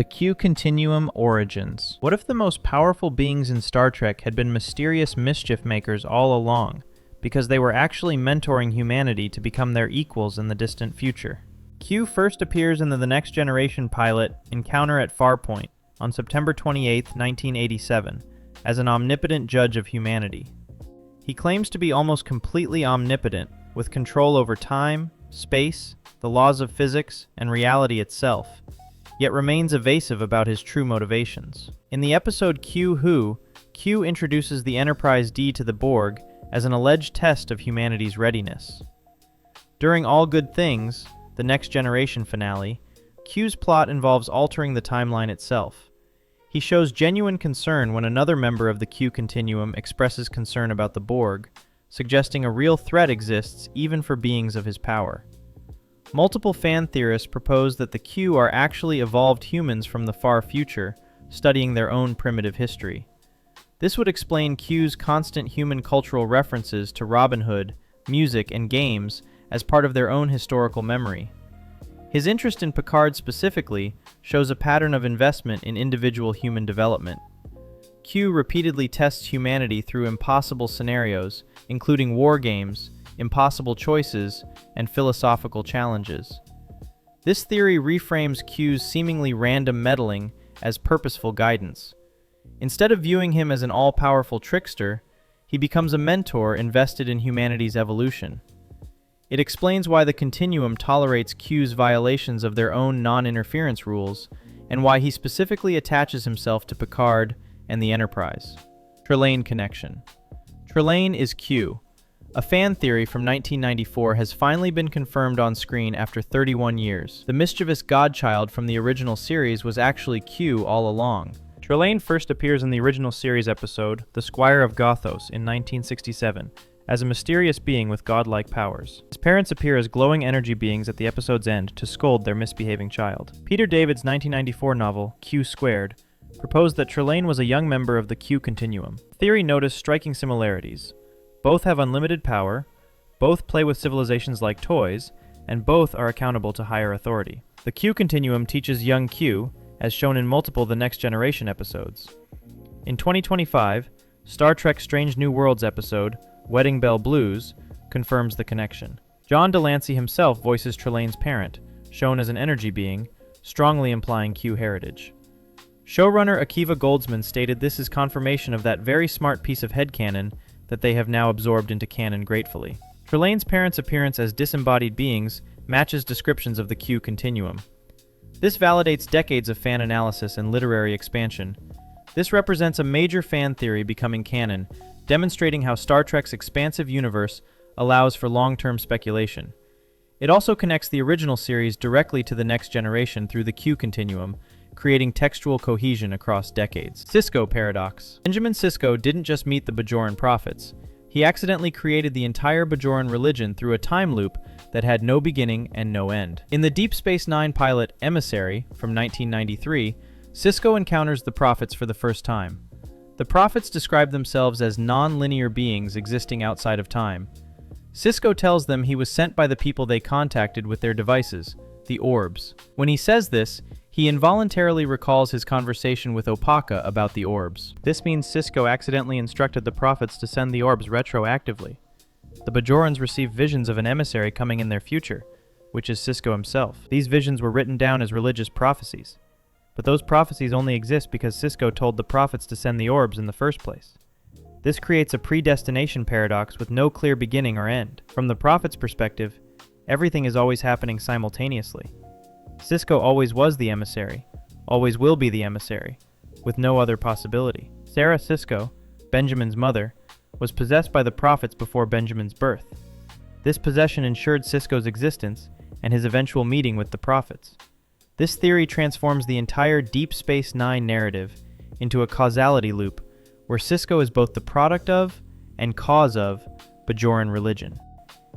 The Q Continuum Origins. What if the most powerful beings in Star Trek had been mysterious mischief makers all along, because they were actually mentoring humanity to become their equals in the distant future? Q first appears in the Next Generation pilot Encounter at Farpoint on September 28, 1987, as an omnipotent judge of humanity. He claims to be almost completely omnipotent, with control over time, space, the laws of physics, and reality itself, yet remains evasive about his true motivations. In the episode Q Who, Q introduces the Enterprise D to the Borg as an alleged test of humanity's readiness. During All Good Things, the Next Generation finale, Q's plot involves altering the timeline itself. He shows genuine concern when another member of the Q Continuum expresses concern about the Borg, suggesting a real threat exists even for beings of his power. Multiple fan theorists propose that the Q are actually evolved humans from the far future, studying their own primitive history. This would explain Q's constant human cultural references to Robin Hood, music, and games as part of their own historical memory. His interest in Picard specifically shows a pattern of investment in individual human development. Q repeatedly tests humanity through impossible scenarios, including war games, impossible choices, and philosophical challenges. This theory reframes Q's seemingly random meddling as purposeful guidance. Instead of viewing him as an all-powerful trickster, he becomes a mentor invested in humanity's evolution. It explains why the Continuum tolerates Q's violations of their own non-interference rules, and why he specifically attaches himself to Picard and the Enterprise. Trelane Connection. Trelane-is-Q. A fan theory from 1994 has finally been confirmed on screen after 31 years. The mischievous godchild from the original series was actually Q all along. Trelane first appears in the original series episode, The Squire of Gothos, in 1967, as a mysterious being with godlike powers. His parents appear as glowing energy beings at the episode's end to scold their misbehaving child. Peter David's 1994 novel, Q Squared, proposed that Trelane was a young member of the Q Continuum. The theory noticed striking similarities. Both have unlimited power, both play with civilizations like toys, and both are accountable to higher authority. The Q Continuum teaches young Q, as shown in multiple The Next Generation episodes. In 2025, Star Trek Strange New Worlds episode, Wedding Bell Blues, confirms the connection. John Delancey himself voices Trelane's parent, shown as an energy being, strongly implying Q heritage. Showrunner Akiva Goldsman stated this is confirmation of that very smart piece of headcanon that they have now absorbed into canon gratefully. Trelane's parents' appearance as disembodied beings matches descriptions of the Q Continuum. This validates decades of fan analysis and literary expansion. This represents a major fan theory becoming canon, demonstrating how Star Trek's expansive universe allows for long-term speculation. It also connects the original series directly to the Next Generation through the Q Continuum, creating textual cohesion across decades. Sisko Paradox. Benjamin Sisko didn't just meet the Bajoran prophets. He accidentally created the entire Bajoran religion through a time loop that had no beginning and no end. In the Deep Space Nine pilot Emissary from 1993, Sisko encounters the prophets for the first time. The prophets describe themselves as non-linear beings existing outside of time. Sisko tells them he was sent by the people they contacted with their devices, the orbs. When he says this, he involuntarily recalls his conversation with Opaka about the orbs. This means Sisko accidentally instructed the prophets to send the orbs retroactively. The Bajorans receive visions of an emissary coming in their future, which is Sisko himself. These visions were written down as religious prophecies. But those prophecies only exist because Sisko told the prophets to send the orbs in the first place. This creates a predestination paradox with no clear beginning or end. From the prophet's perspective, everything is always happening simultaneously. Sisko always was the emissary, always will be the emissary, with no other possibility. Sarah Sisko, Benjamin's mother, was possessed by the prophets before Benjamin's birth. This possession ensured Sisko's existence and his eventual meeting with the prophets. This theory transforms the entire Deep Space Nine narrative into a causality loop where Sisko is both the product of and cause of Bajoran religion.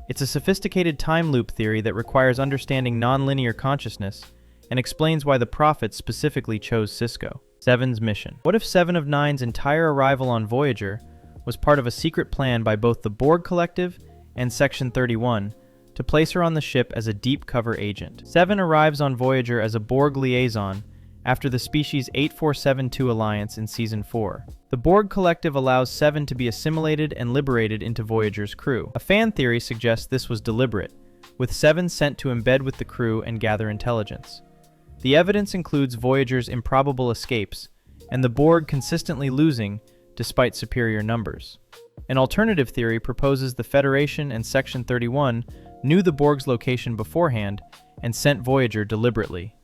It's a sophisticated time loop theory that requires understanding nonlinear consciousness and explains why the prophets specifically chose Sisko. Seven's mission. What if 7 of 9's entire arrival on Voyager was part of a secret plan by both the Borg Collective and Section 31 to place her on the ship as a deep cover agent? 7 arrives on Voyager as a Borg liaison after the species 8472 alliance in Season 4. The Borg Collective allows Seven to be assimilated and liberated into Voyager's crew. A fan theory suggests this was deliberate, with Seven sent to embed with the crew and gather intelligence. The evidence includes Voyager's improbable escapes, and the Borg consistently losing despite superior numbers. An alternative theory proposes the Federation and Section 31 knew the Borg's location beforehand and sent Voyager deliberately.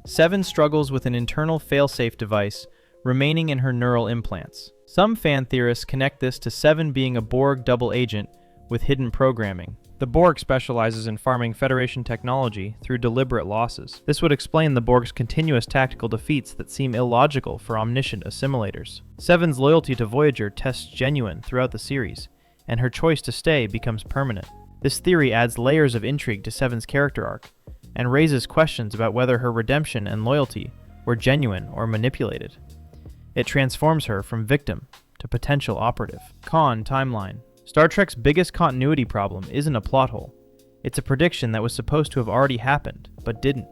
Seven struggles with an internal failsafe device remaining in her neural implants. Some fan theorists connect this to Seven being a Borg double agent with hidden programming. The Borg specializes in farming Federation technology through deliberate losses. This would explain the Borg's continuous tactical defeats that seem illogical for omniscient assimilators. Seven's loyalty to Voyager tests genuine throughout the series, and her choice to stay becomes permanent. This theory adds layers of intrigue to Seven's character arc, and raises questions about whether her redemption and loyalty were genuine or manipulated. It transforms her from victim to potential operative. Con timeline. Star Trek's biggest continuity problem isn't a plot hole. It's a prediction that was supposed to have already happened, but didn't,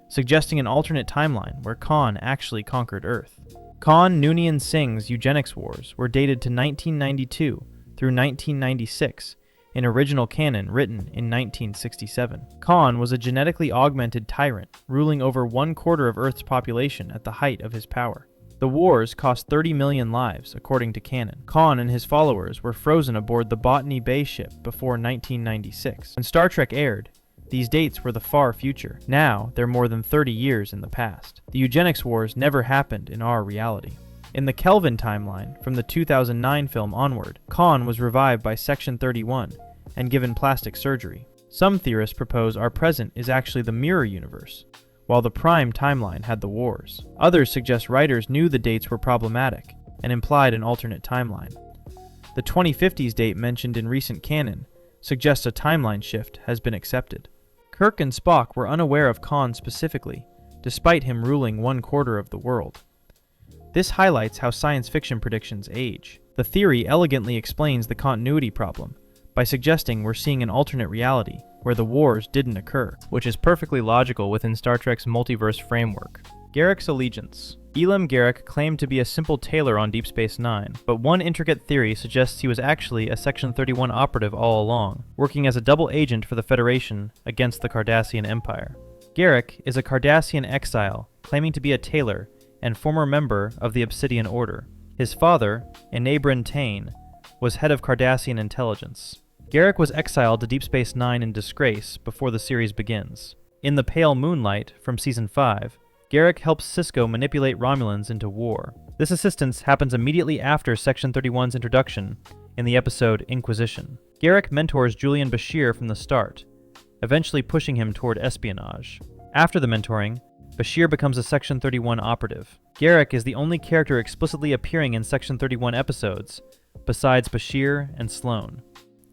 suggesting an alternate timeline where Khan actually conquered Earth. Khan Noonien Singh's eugenics wars were dated to 1992 through 1996, in original canon written in 1967. Khan was a genetically augmented tyrant, ruling over 1/4 of Earth's population at the height of his power. The wars cost 30 million lives, according to canon. Khan and his followers were frozen aboard the Botany Bay ship before 1996. When Star Trek aired, these dates were the far future. Now, they're more than 30 years in the past. The eugenics wars never happened in our reality. In the Kelvin timeline, from the 2009 film onward, Khan was revived by Section 31 and given plastic surgery. Some theorists propose our present is actually the mirror universe, while the Prime timeline had the wars. Others suggest writers knew the dates were problematic and implied an alternate timeline. The 2050s date mentioned in recent canon suggests a timeline shift has been accepted. Kirk and Spock were unaware of Khan specifically, despite him ruling 1/4 of the world. This highlights how science fiction predictions age. The theory elegantly explains the continuity problem by suggesting we're seeing an alternate reality where the wars didn't occur, which is perfectly logical within Star Trek's multiverse framework. Garak's allegiance. Elam Garak claimed to be a simple tailor on Deep Space Nine, but one intricate theory suggests he was actually a Section 31 operative all along, working as a double agent for the Federation against the Cardassian Empire. Garak is a Cardassian exile, claiming to be a tailor and former member of the Obsidian Order. His father, Enabran Tain, was head of Cardassian intelligence. Garak was exiled to Deep Space Nine in disgrace before the series begins. In The Pale Moonlight from Season 5, Garak helps Sisko manipulate Romulans into war. This assistance happens immediately after Section 31's introduction in the episode Inquisition. Garak mentors Julian Bashir from the start, eventually pushing him toward espionage. After the mentoring, Bashir becomes a Section 31 operative. Garak is the only character explicitly appearing in Section 31 episodes, besides Bashir and Sloane.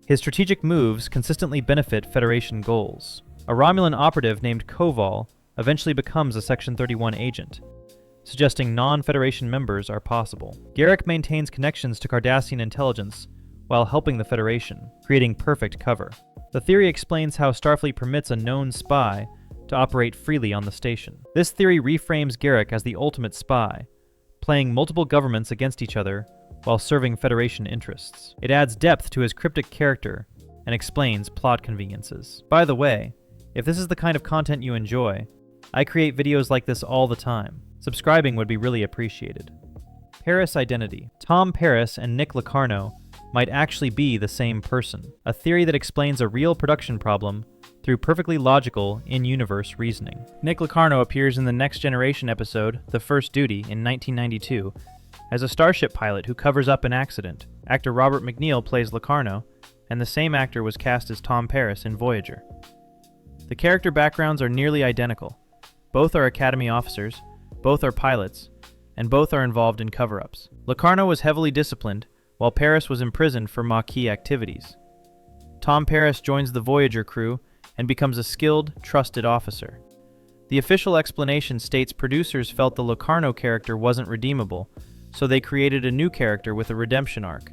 His strategic moves consistently benefit Federation goals. A Romulan operative named Koval eventually becomes a Section 31 agent, suggesting non-Federation members are possible. Garak maintains connections to Cardassian intelligence while helping the Federation, creating perfect cover. The theory explains how Starfleet permits a known spy to operate freely on the station. This theory reframes Garak as the ultimate spy, playing multiple governments against each other while serving Federation interests. It adds depth to his cryptic character and explains plot conveniences. By the way, if this is the kind of content you enjoy, I create videos like this all the time. Subscribing would be really appreciated. Paris identity. Tom Paris and Nick Locarno might actually be the same person, a theory that explains a real production problem through perfectly logical, in-universe reasoning. Nick Locarno appears in the Next Generation episode, The First Duty, in 1992, as a starship pilot who covers up an accident. Actor Robert McNeil plays Locarno, and the same actor was cast as Tom Paris in Voyager. The character backgrounds are nearly identical. Both are Academy officers, both are pilots, and both are involved in cover-ups. Locarno was heavily disciplined, while Paris was imprisoned for Maquis activities. Tom Paris joins the Voyager crew and becomes a skilled, trusted officer. The official explanation states producers felt the Locarno character wasn't redeemable, so they created a new character with a redemption arc.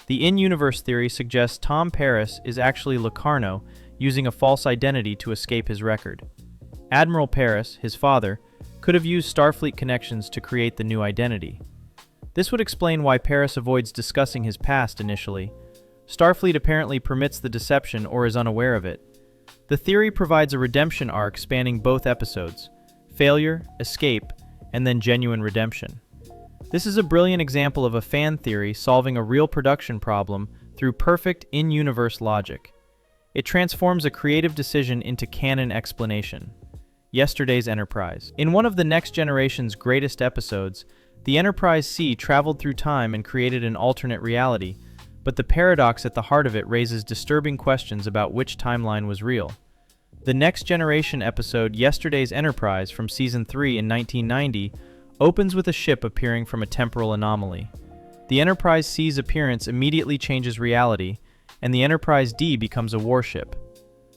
The in-universe theory suggests Tom Paris is actually Locarno using a false identity to escape his record. Admiral Paris, his father, could have used Starfleet connections to create the new identity. This would explain why Paris avoids discussing his past initially. Starfleet apparently permits the deception or is unaware of it. The theory provides a redemption arc spanning both episodes: failure, escape, and then genuine redemption. This is a brilliant example of a fan theory solving a real production problem through perfect in-universe logic. It transforms a creative decision into canon explanation. Yesterday's Enterprise. In one of the Next Generation's greatest episodes, the Enterprise C traveled through time and created an alternate reality, but the paradox at the heart of it raises disturbing questions about which timeline was real. The Next Generation episode Yesterday's Enterprise from Season 3 in 1990 opens with a ship appearing from a temporal anomaly. The Enterprise C's appearance immediately changes reality, and the Enterprise D becomes a warship.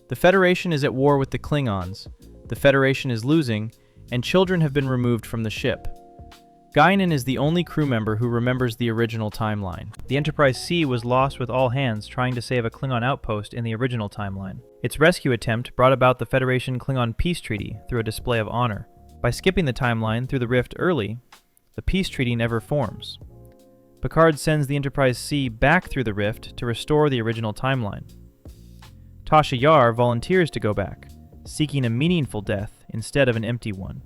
The Federation is at war with the Klingons, the Federation is losing, and children have been removed from the ship. Guinan is the only crew member who remembers the original timeline. The Enterprise C was lost with all hands trying to save a Klingon outpost in the original timeline. Its rescue attempt brought about the Federation-Klingon peace treaty through a display of honor. By skipping the timeline through the rift early, the peace treaty never forms. Picard sends the Enterprise C back through the rift to restore the original timeline. Tasha Yar volunteers to go back, seeking a meaningful death instead of an empty one.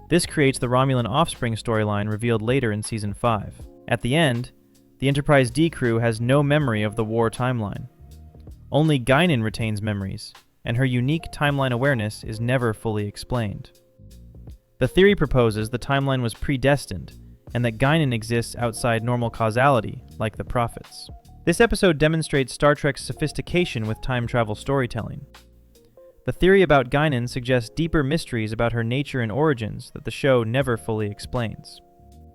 This creates the Romulan offspring storyline revealed later in Season 5. At the end, the Enterprise D crew has no memory of the war timeline. Only Guinan retains memories, and her unique timeline awareness is never fully explained. The theory proposes the timeline was predestined, and that Guinan exists outside normal causality, like the prophets. This episode demonstrates Star Trek's sophistication with time travel storytelling. The theory about Guinan suggests deeper mysteries about her nature and origins that the show never fully explains.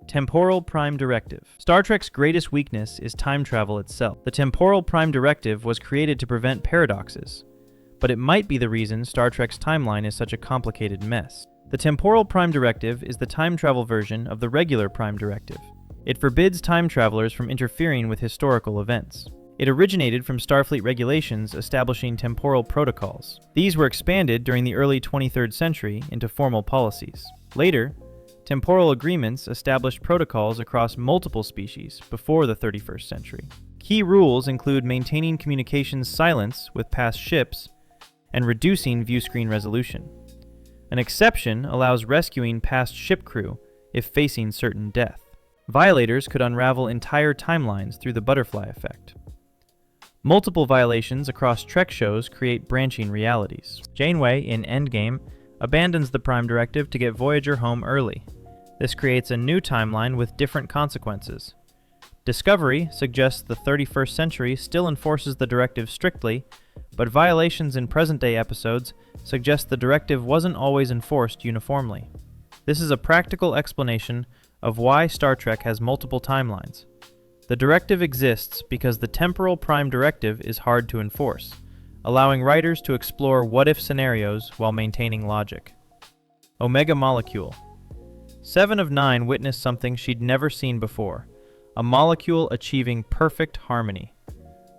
Temporal Prime Directive. Star Trek's greatest weakness is time travel itself. The Temporal Prime Directive was created to prevent paradoxes, but it might be the reason Star Trek's timeline is such a complicated mess. The Temporal Prime Directive is the time travel version of the regular Prime Directive. It forbids time travelers from interfering with historical events. It originated from Starfleet regulations establishing temporal protocols. These were expanded during the early 23rd century into formal policies. Later, temporal agreements established protocols across multiple species before the 31st century. Key rules include maintaining communications silence with past ships and reducing viewscreen resolution. An exception allows rescuing past ship crew if facing certain death. Violators could unravel entire timelines through the butterfly effect. Multiple violations across Trek shows create branching realities. Janeway, in Endgame, abandons the Prime Directive to get Voyager home early. This creates a new timeline with different consequences. Discovery suggests the 31st century still enforces the directive strictly, but violations in present-day episodes suggest the directive wasn't always enforced uniformly. This is a practical explanation of why Star Trek has multiple timelines. The directive exists because the Temporal Prime Directive is hard to enforce, allowing writers to explore what-if scenarios while maintaining logic. Omega Molecule. 7 of 9 witnessed something she'd never seen before, a molecule achieving perfect harmony.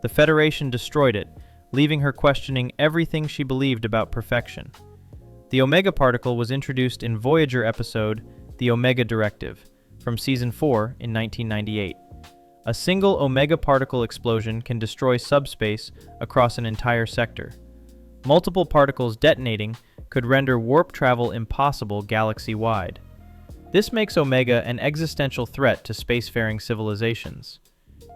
The Federation destroyed it, leaving her questioning everything she believed about perfection. The Omega particle was introduced in Voyager episode The Omega Directive, from Season 4 in 1998. A single Omega particle explosion can destroy subspace across an entire sector. Multiple particles detonating could render warp travel impossible galaxy-wide. This makes Omega an existential threat to spacefaring civilizations.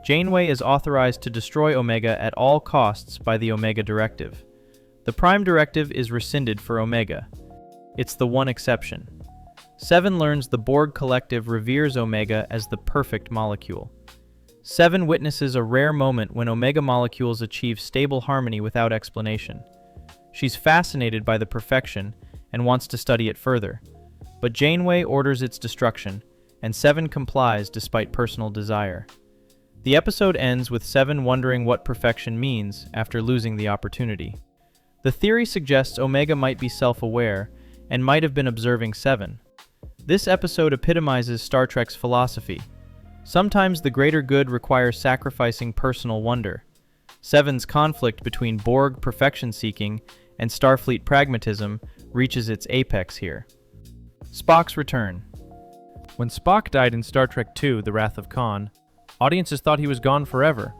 Janeway is authorized to destroy Omega at all costs by the Omega Directive. The Prime Directive is rescinded for Omega. It's the one exception. Seven learns the Borg Collective reveres Omega as the perfect molecule. Seven witnesses a rare moment when Omega molecules achieve stable harmony without explanation. She's fascinated by the perfection and wants to study it further, but Janeway orders its destruction, and Seven complies despite personal desire. The episode ends with Seven wondering what perfection means after losing the opportunity. The theory suggests Omega might be self-aware and might have been observing Seven. This episode epitomizes Star Trek's philosophy. Sometimes the greater good requires sacrificing personal wonder. Seven's conflict between Borg perfection-seeking and Starfleet pragmatism reaches its apex here. Spock's return. When Spock died in Star Trek II: The Wrath of Khan, audiences thought he was gone forever,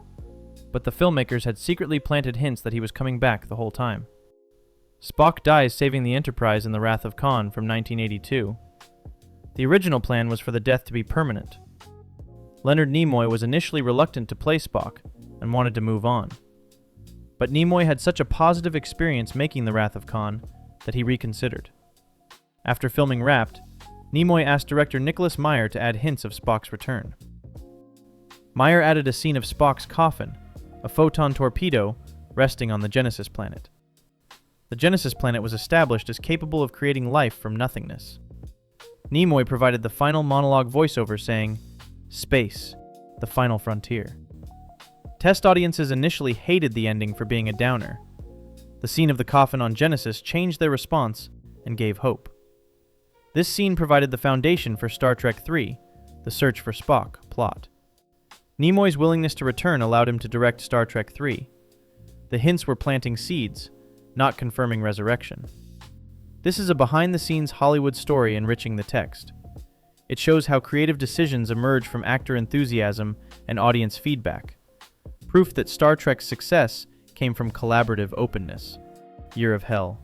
but the filmmakers had secretly planted hints that he was coming back the whole time. Spock dies saving the Enterprise in The Wrath of Khan from 1982. The original plan was for the death to be permanent. Leonard Nimoy was initially reluctant to play Spock and wanted to move on. But Nimoy had such a positive experience making The Wrath of Khan that he reconsidered. After filming Wrapped, Nimoy asked director Nicholas Meyer to add hints of Spock's return. Meyer added a scene of Spock's coffin, a photon torpedo, resting on the Genesis planet. The Genesis planet was established as capable of creating life from nothingness. Nimoy provided the final monologue voiceover saying, "Space, the final frontier." Test audiences initially hated the ending for being a downer. The scene of the coffin on Genesis changed their response and gave hope. This scene provided the foundation for Star Trek III, The Search for Spock plot. Nimoy's willingness to return allowed him to direct Star Trek III. The hints were planting seeds, not confirming resurrection. This is a behind-the-scenes Hollywood story enriching the text. It shows how creative decisions emerge from actor enthusiasm and audience feedback. Proof that Star Trek's success came from collaborative openness. Year of Hell.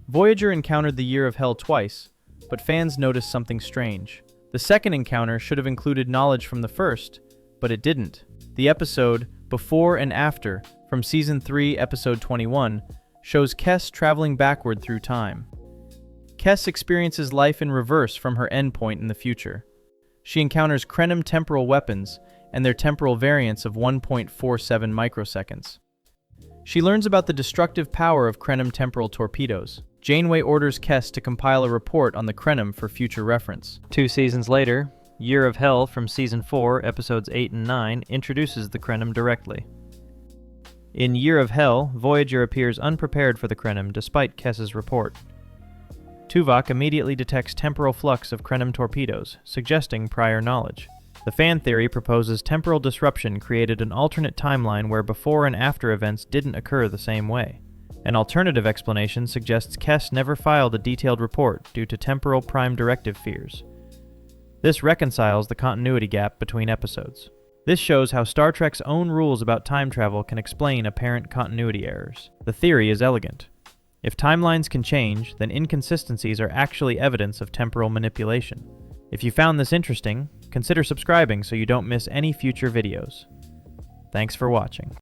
Voyager encountered the Year of Hell twice, but fans noticed something strange. The second encounter should have included knowledge from the first, but it didn't. The episode, Before and After, from Season 3, Episode 21, shows Kes traveling backward through time. Kes experiences life in reverse from her endpoint in the future. She encounters Krenim temporal weapons and their temporal variants of 1.47 microseconds. She learns about the destructive power of Krenim temporal torpedoes. Janeway orders Kes to compile a report on the Krenim for future reference. 2 seasons later, Year of Hell from Season 4, Episodes 8 and 9 introduces the Krenim directly. In Year of Hell, Voyager appears unprepared for the Krenim despite Kes's report. Tuvok immediately detects temporal flux of Krenim torpedoes, suggesting prior knowledge. The fan theory proposes temporal disruption created an alternate timeline where before and after events didn't occur the same way. An alternative explanation suggests Kes never filed a detailed report due to temporal prime directive fears. This reconciles the continuity gap between episodes. This shows how Star Trek's own rules about time travel can explain apparent continuity errors. The theory is elegant. If timelines can change, then inconsistencies are actually evidence of temporal manipulation. If you found this interesting, consider subscribing so you don't miss any future videos. Thanks for watching.